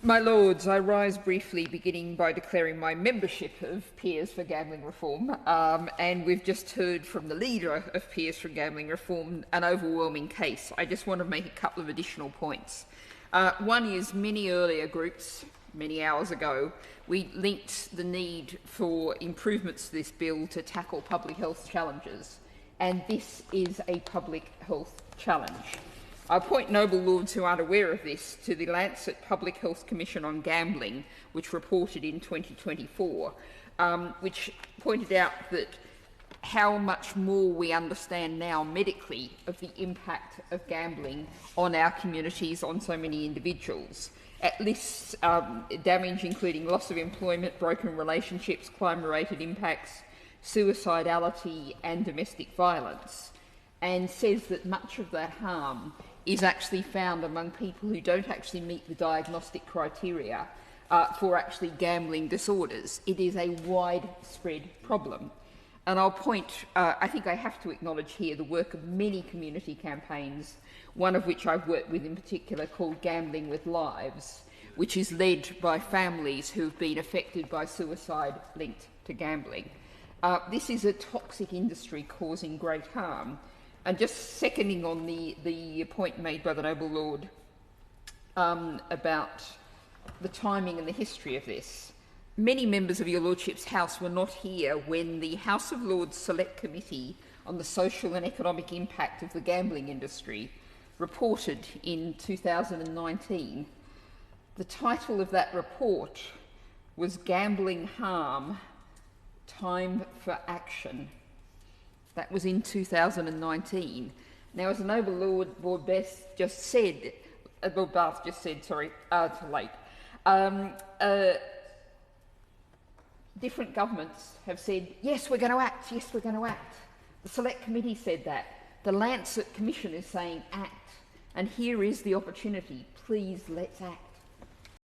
My Lords, I rise briefly, beginning by declaring my membership of Peers for Gambling Reform, and we've just heard from the leader of Peers for Gambling Reform an overwhelming case. I just want to make a couple of additional points. One is many earlier groups, many hours ago, we linked the need for improvements to this bill to tackle public health challenges, and this is a public health challenge. I point noble lords who aren't aware of this to the Lancet Public Health Commission on Gambling, which reported in 2024, which pointed out that how much more we understand now medically of the impact of gambling on our communities, on so many individuals. It lists damage including loss of employment, broken relationships, crime-related impacts, suicidality and domestic violence, and says that much of that harm is actually found among people who don't actually meet the diagnostic criteria for actually gambling disorders. It is a widespread problem. And I'll point, I think I have to acknowledge here the work of many community campaigns, one of which I've worked with in particular called Gambling with Lives, which is led by families who've been affected by suicide linked to gambling. This is a toxic industry causing great harm. And just seconding on the point made by the noble lord about the timing and the history of this, many members of your lordship's House were not here when the House of Lords Select Committee on the Social and Economic Impact of the Gambling Industry reported in 2019. The title of that report was Gambling Harm, Time for Action. That was in 2019. Now, as the noble Lord Bath just said, different governments have said, yes, we're going to act, yes, we're going to act. The Select Committee said that. The Lancet Commission is saying act. And here is the opportunity. Please, let's act.